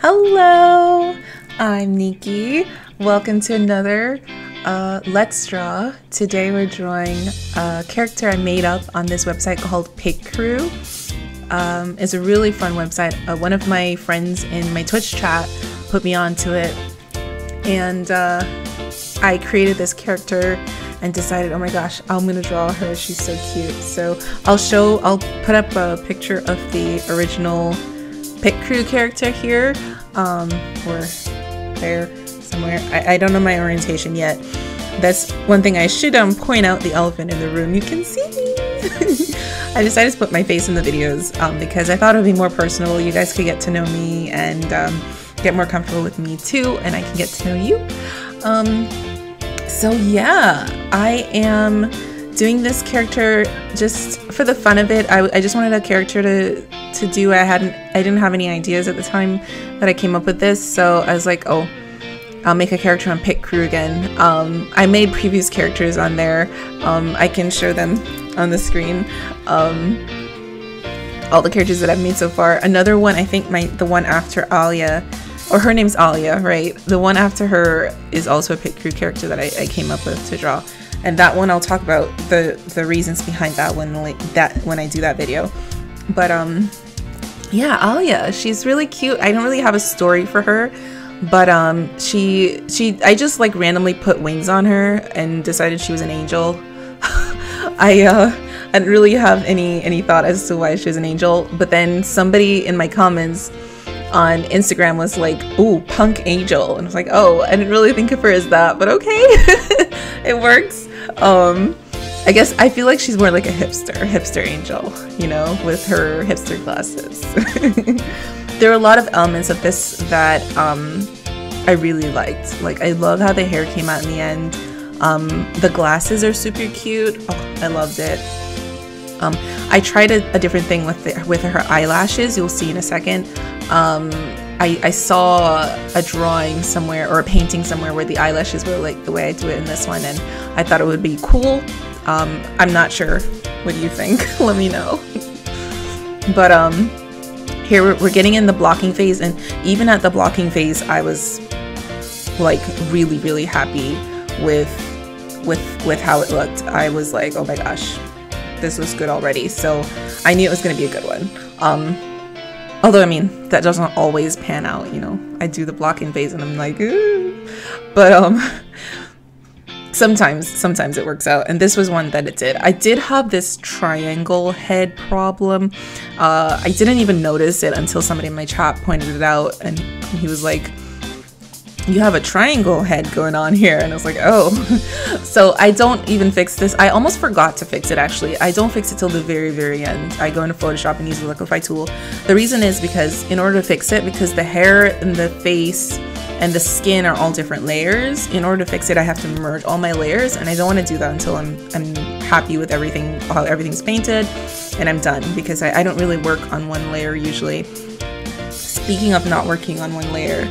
Hello, I'm Nikki. Welcome to another Let's Draw. Today we're drawing a character I made up on this website called Pick Crew. It's a really fun website. One of my friends in my Twitch chat put me onto it, and I created this character and decided, oh my gosh, I'm gonna draw her. She's so cute. So I'll put up a picture of the original Pick Crew character here, or there somewhere. I don't know my orientation yet. That's one thing I should point out, the elephant in the room. You can see me. I decided to put my face in the videos because I thought it would be more personal. You guys could get to know me and get more comfortable with me too, and I can get to know you. So yeah, I am doing this character just for the fun of it. I just wanted a character to do. I didn't have any ideas at the time that I came up with this, so I was like, oh, I'll make a character on Pick Crew again. I made previous characters on there. I can show them on the screen. All the characters that I've made so far. Another one, I think the one after Alya, or her name's Alya, right? The one after her is also a Pick Crew character that I came up with to draw. And that one I'll talk about the reasons behind that one when I do that video. But yeah, Alya, she's really cute. I don't really have a story for her, but I just like randomly put wings on her and decided she was an angel. I didn't really have any thought as to why she was an angel, but then somebody in my comments on Instagram was like, ooh, punk angel, and I was like, oh, I didn't really think of her as that, but okay. It works. I guess I feel like she's more like a hipster angel, you know, with her hipster glasses. There are a lot of elements of this that I really liked. Like, I love how the hair came out in the end. The glasses are super cute. Oh, I loved it. I tried a different thing with her eyelashes. You'll see in a second. I saw a drawing somewhere or a painting somewhere where the eyelashes were like the way I do it in this one, and I thought it would be cool. I'm not sure. What do you think? Let me know. But here we're getting in the blocking phase, and even at the blocking phase, I was like really happy with how it looked. I was like, oh my gosh, this looks good already. So I knew it was gonna be a good one. Although, I mean, that doesn't always pan out, you know. I do the blocking phase and I'm like, ooh. But sometimes it works out, and this was one that it did. I did have this triangle head problem. I didn't even notice it until somebody in my chat pointed it out, and he was like, you have a triangle head going on here, and I was like, oh. So I don't even fix this. I almost forgot to fix it, actually. I don't fix it till the very end. I go into Photoshop and use the liquify tool. The reason is because in order to fix it, because the hair and the face and the skin are all different layers, in order to fix it I have to merge all my layers, and I don't want to do that until I'm happy with everything, how everything's painted, and I'm done, because I don't really work on one layer usually. Speaking of not working on one layer,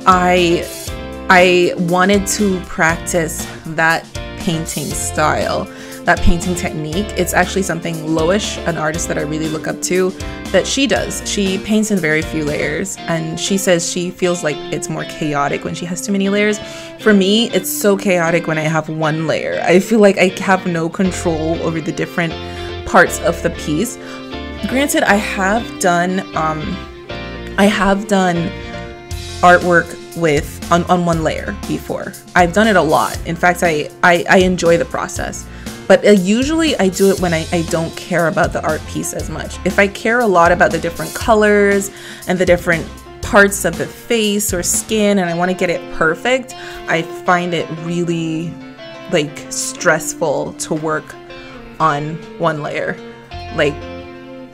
I wanted to practice that painting style, that painting technique. It's actually something Loish, an artist that I really look up to, that she does. She paints in very few layers, and she says she feels like it's more chaotic when she has too many layers. For me, it's so chaotic when I have one layer. I feel like I have no control over the different parts of the piece. Granted, I have done artwork on one layer before. I've done it a lot. In fact, I enjoy the process, but usually I do it when I don't care about the art piece as much. If I care a lot about the different colors and the different parts of the face or skin, and I want to get it perfect, I find it really like stressful to work on one layer. Like,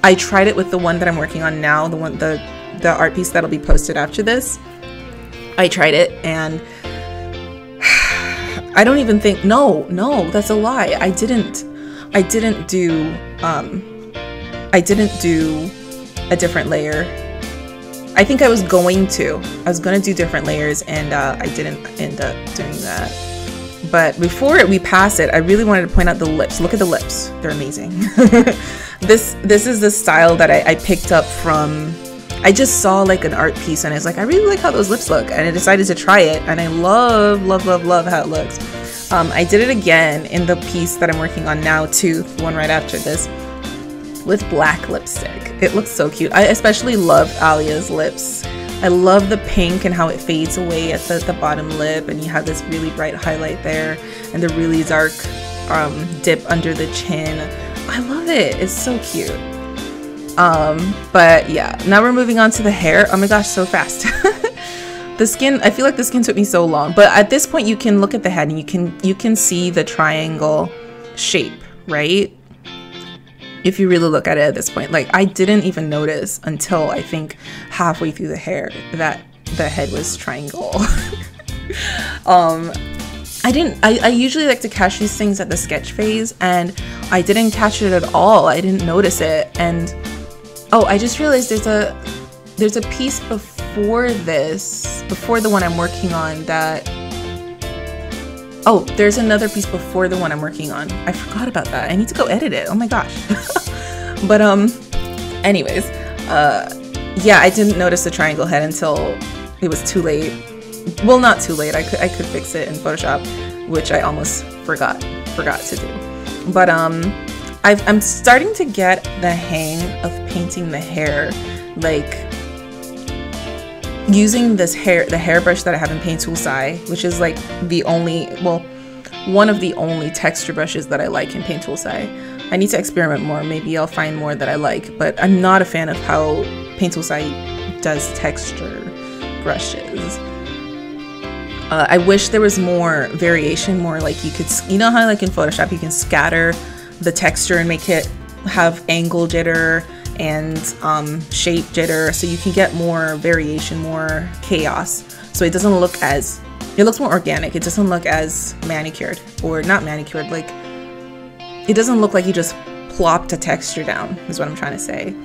I tried it with the one that I'm working on now, the art piece that'll be posted after this. I tried it, and I don't even think, no, that's a lie. I didn't do a different layer. I think I was going to do different layers, and I didn't end up doing that. But before we pass it, I really wanted to point out the lips. Look at the lips. They're amazing. This is the style that I picked up from I just saw like an art piece and I was like, I really like how those lips look, and I decided to try it, and I love how it looks. I did it again in the piece that I'm working on now too, the one right after this, with black lipstick. It looks so cute. I especially love Alya's lips. I love the pink and how it fades away at the bottom lip, and you have this really bright highlight there and the really dark dip under the chin. I love it. It's so cute. But yeah, now we're moving on to the hair. Oh my gosh, so fast. The skin, I feel like the skin took me so long, but at this point you can look at the head and you can see the triangle shape, right? If you really look at it at this point. Like, I didn't even notice until I think halfway through the hair that the head was triangle. I usually like to catch these things at the sketch phase, and I didn't catch it at all. I didn't notice it. And oh, I just realized there's a piece before this, before the one I'm working on, that oh, there's another piece before the one I'm working on. I forgot about that. I need to go edit it. Oh my gosh. But anyways, yeah, I didn't notice the triangle head until it was too late. Well, not too late. I could fix it in Photoshop, which I almost forgot to do. But I'm starting to get the hang of painting the hair, like using the hairbrush that I have in Paint Tool Sai, which is like the only, well, one of the only texture brushes that I like in Paint Tool Sai. I need to experiment more. Maybe I'll find more that I like, but I'm not a fan of how Paint Tool Sai does texture brushes. I wish there was more variation, more like you could, you know how like in Photoshop you can scatter the texture and make it have angle jitter and shape jitter, so you can get more variation, more chaos, so it doesn't look as, it looks more organic. It doesn't look as manicured, or not manicured, like it doesn't look like you just plopped a texture down, is what I'm trying to say.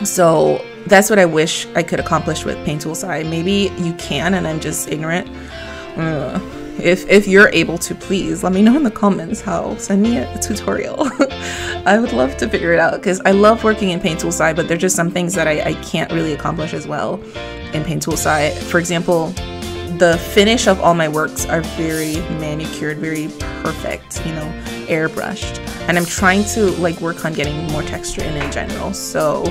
So that's what I wish I could accomplish with Paint Tool Sai. Maybe you can and I'm just ignorant. If you're able to, please let me know in the comments how. Send me a tutorial. I would love to figure it out, because I love working in Paint Tool Sai, but there's just some things that I can't really accomplish as well in Paint Tool Sai. For example, the finish of all my works are very manicured, very perfect, you know, airbrushed, and I'm trying to like work on getting more texture in general. So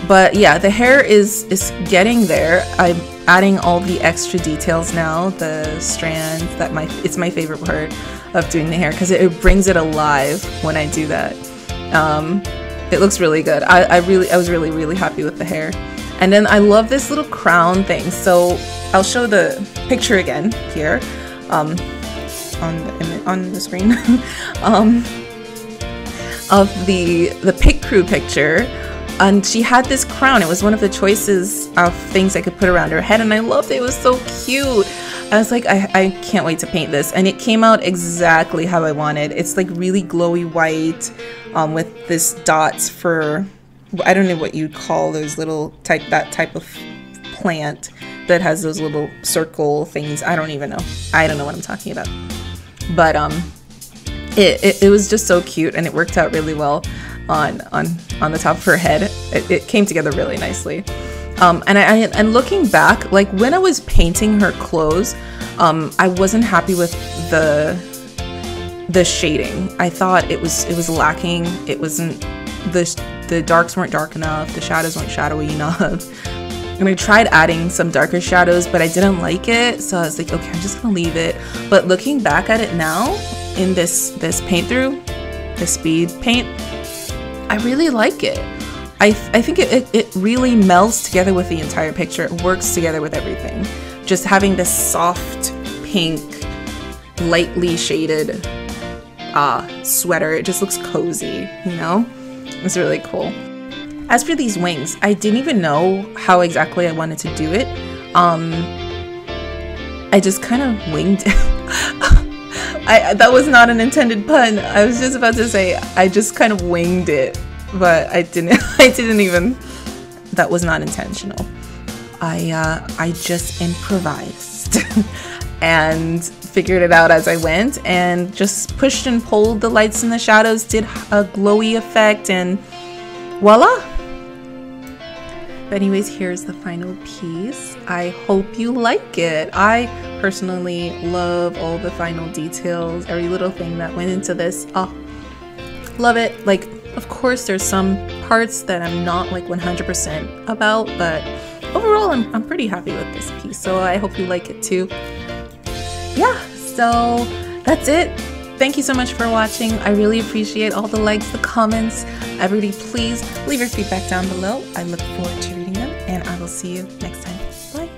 but yeah, the hair is getting there. I'm adding all the extra details now, the strands, it's my favorite part of doing the hair, because it brings it alive when I do that. It looks really good. I was really happy with the hair. And then I love this little crown thing. So I'll show the picture again here on the screen of the pit crew picture. And she had this crown. It was one of the choices of things I could put around her head, and I loved it. It was so cute. I was like, I can't wait to paint this, and it came out exactly how I wanted. It's like really glowy white with this dots for, I don't know what you'd call those little that type of plant that has those little circle things. I don't even know. I don't know what I'm talking about. But it was just so cute, and it worked out really well on the top of her head. It came together really nicely. And looking back, like when I was painting her clothes, I wasn't happy with the shading. I thought it was lacking. It wasn't, the darks weren't dark enough, the shadows weren't shadowy enough. And I tried adding some darker shadows, but I didn't like it, so I was like, okay, I'm just gonna leave it. But looking back at it now in this paint through, the speed paint, I really like it. I think it really melds together with the entire picture. It works together with everything. Just having this soft pink, lightly shaded sweater, it just looks cozy, you know? It's really cool. As for these wings, I didn't even know how exactly I wanted to do it. I just kind of winged it. That was not an intended pun. I was just about to say I just kind of winged it, but I didn't even, that was not intentional. I just improvised and figured it out as I went, and just pushed and pulled the lights and the shadows, did a glowy effect, and voila, But anyways, here's the final piece. I hope you like it. I personally love all the final details, every little thing that went into this. Oh, love it. Like, of course, there's some parts that I'm not like 100% about, but overall, I'm pretty happy with this piece. So I hope you like it too. Yeah, so that's it. Thank you so much for watching. I really appreciate all the likes, the comments. Everybody, please leave your feedback down below. I look forward to reading them, and I will see you next time. Bye.